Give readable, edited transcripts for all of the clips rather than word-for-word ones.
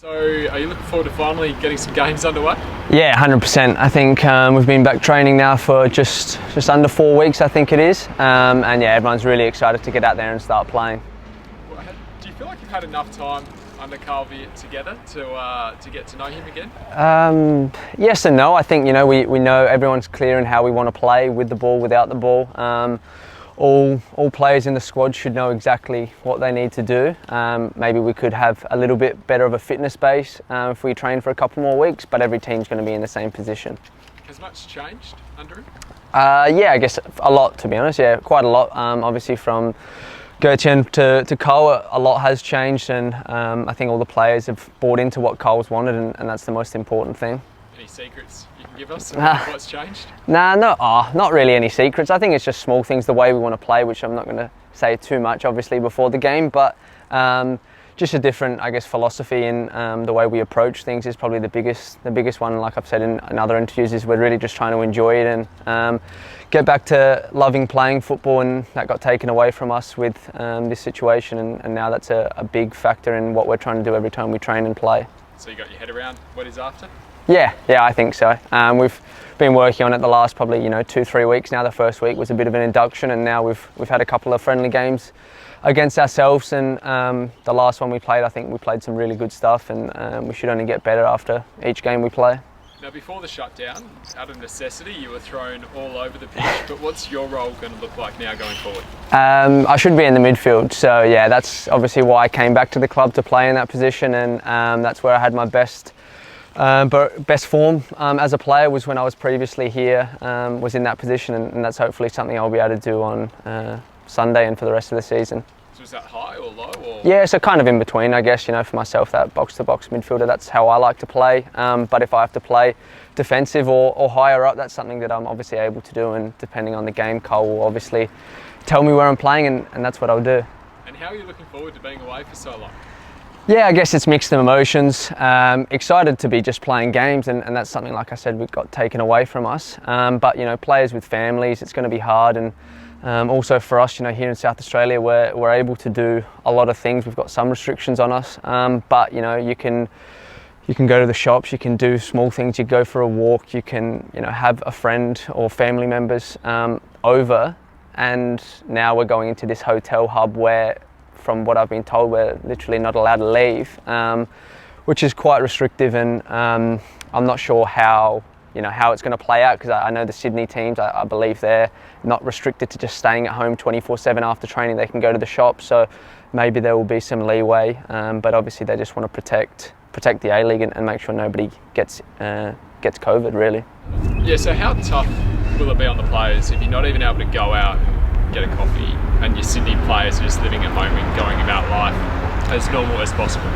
So, are you looking forward to finally getting some games underway? Yeah, 100%. I think we've been back training now for just under 4 weeks, I think it is. And yeah, everyone's really excited to get out there and start playing. Well, do you feel like you've had enough time under Carvey together to get to know him again? Yes and no. I think we know everyone's clear in how we want to play, with the ball, without the ball. All players in the squad should know exactly what they need to do. Maybe we could have a little bit better of a fitness base if we train for a couple more weeks, but every team's going to be in the same position. Has much changed under him? Yeah, I guess a lot, to be honest. Yeah, quite a lot. Obviously from Gertjen to Cole, a lot has changed, and I think all the players have bought into what Cole's wanted, and that's the most important thing. Any secrets you can give us of what's changed? Nah, not really any secrets. I think it's just small things, the way we want to play, which I'm not going to say too much, obviously, before the game, but just a different, I guess, philosophy in the way we approach things is probably the biggest one. Like I've said in other interviews, is we're really just trying to enjoy it and get back to loving playing football, and that got taken away from us with this situation, and now that's a big factor in what we're trying to do every time we train and play. So you got your head around what he's after? Yeah, I think so. We've been working on it the last probably 2-3 weeks now. The first week was a bit of an induction, and now we've had a couple of friendly games against ourselves, and the last one we played, I think we played some really good stuff, and we should only get better after each game we play. Now, before the shutdown, out of necessity, you were thrown all over the pitch, but what's your role going to look like now going forward? I should be in the midfield, so yeah, that's obviously why I came back to the club to play in that position, and that's where I had my best form as a player, was when I was previously here, was in that position, and that's hopefully something I'll be able to do on Sunday and for the rest of the season. So is that high or low? Or? Yeah, so kind of in between, I guess. For myself, that box-to-box midfielder, that's how I like to play. But if I have to play defensive or higher up, that's something that I'm obviously able to do, and depending on the game, Cole will obviously tell me where I'm playing, and that's what I'll do. And how are you looking forward to being away for so long? Yeah, I guess it's mixed emotions. Excited to be just playing games, and that's something, like I said, we got taken away from us. But players with families, it's going to be hard, and also for us, here in South Australia, we're able to do a lot of things. We've got some restrictions on us, but you can go to the shops, you can do small things, you go for a walk, you can have a friend or family members over, and now we're going into this hotel hub where, from what I've been told, we're literally not allowed to leave, which is quite restrictive, and I'm not sure how it's going to play out, because I know the Sydney teams, I believe they're not restricted to just staying at home 24/7 after training. They can go to the shop, so maybe there will be some leeway, but obviously they just want to protect the A-League and make sure nobody gets COVID, really. Yeah, so how tough will it be on the players if you're not even able to go out and get a coffee, and your Sydney players are just living at home and going about life as normal as possible?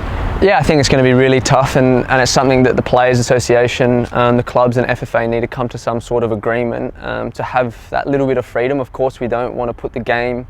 Yeah, I think it's going to be really tough, and it's something that the Players Association, the clubs and FFA need to come to some sort of agreement to have that little bit of freedom. Of course, we don't want to put the game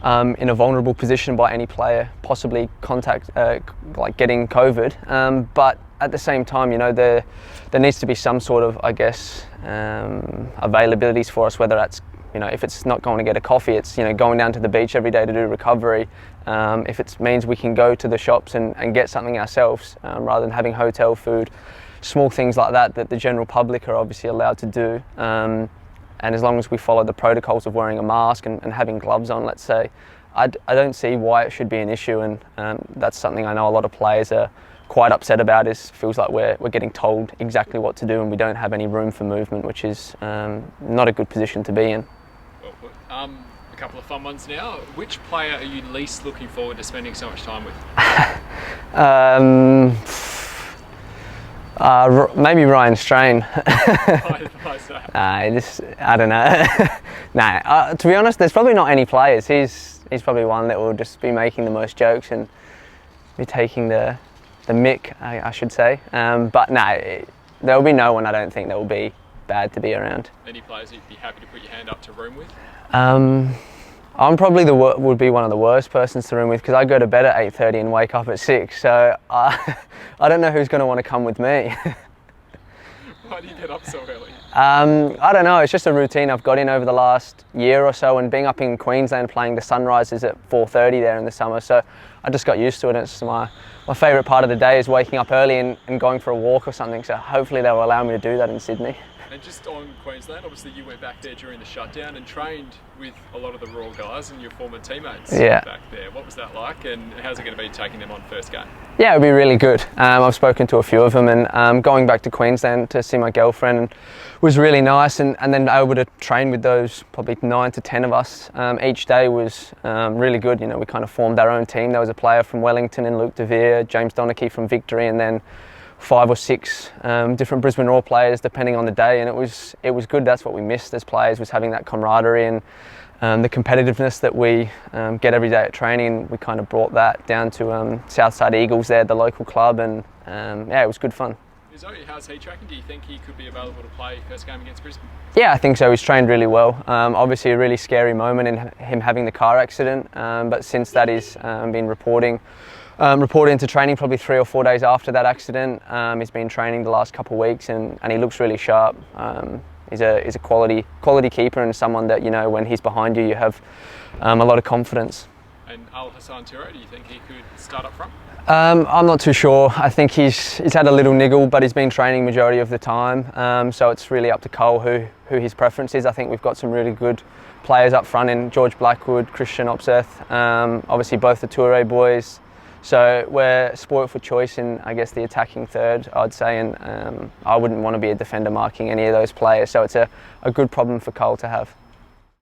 in a vulnerable position by any player possibly getting COVID, but at the same time, there needs to be some sort of, I guess, availabilities for us, whether that's if it's not going to get a coffee, it's going down to the beach every day to do recovery. If it means we can go to the shops and get something ourselves, rather than having hotel food, small things like that the general public are obviously allowed to do. And as long as we follow the protocols of wearing a mask and having gloves on, let's say, I don't see why it should be an issue. And that's something I know a lot of players are quite upset about. Feels like we're getting told exactly what to do, and we don't have any room for movement, which is not a good position to be in. A couple of fun ones now. Which player are you least looking forward to spending so much time with? Maybe Ryan Strain. Why is that? I don't know. To be honest, there's probably not any players. He's probably one that will just be making the most jokes and be taking the mick, I should say. But no, there will be no one, I don't think, that will be bad to be around. Any players you'd be happy to put your hand up to room with? I'm probably would be one of the worst persons to room with, because I go to bed at 8:30 and wake up at 6, so I don't know who's going to want to come with me. Why do you get up so early? I don't know, it's just a routine I've got in over the last year or so, and being up in Queensland playing the sunrises at 4:30 there in the summer, so I just got used to it. It's my favourite part of the day is waking up early and going for a walk or something, so hopefully they'll allow me to do that in Sydney. And just on Queensland, obviously you went back there during the shutdown and trained with a lot of the Royal guys and your former teammates back there. What was that like, and how's it going to be taking them on first game? Yeah, it'll be really good. I've spoken to a few of them, and going back to Queensland to see my girlfriend was really nice, and then able to train with those probably 9 to 10 of us each day was really good. You know, we kind of formed our own team. There was a player from Wellington and Luke DeVere, James Donachie from Victory, and then 5 or 6 different Brisbane Roar players depending on the day, and it was good. That's what we missed as players, was having that camaraderie and the competitiveness that we get every day at training. We kind of brought that down to Southside Eagles there, the local club, and yeah, it was good fun. How's he tracking? Do you think he could be available to play first game against Brisbane? Yeah, I think so. He's trained really well. Obviously a really scary moment in him having the car accident, but since that he's been reported into training probably 3 or 4 days after that accident. He's been training the last couple of weeks, and he looks really sharp. He's a quality keeper, and someone that, you know, when he's behind you, you have a lot of confidence. And Al Hassan Toure, do you think he could start up front? I'm not too sure. I think he's had a little niggle, but he's been training majority of the time. So it's really up to Cole who his preference is. I think we've got some really good players up front in George Blackwood, Christian Opseth, obviously both the Toure boys. So we're spoilt for choice in, I guess, the attacking third, I'd say, and I wouldn't want to be a defender marking any of those players. So it's a good problem for Cole to have.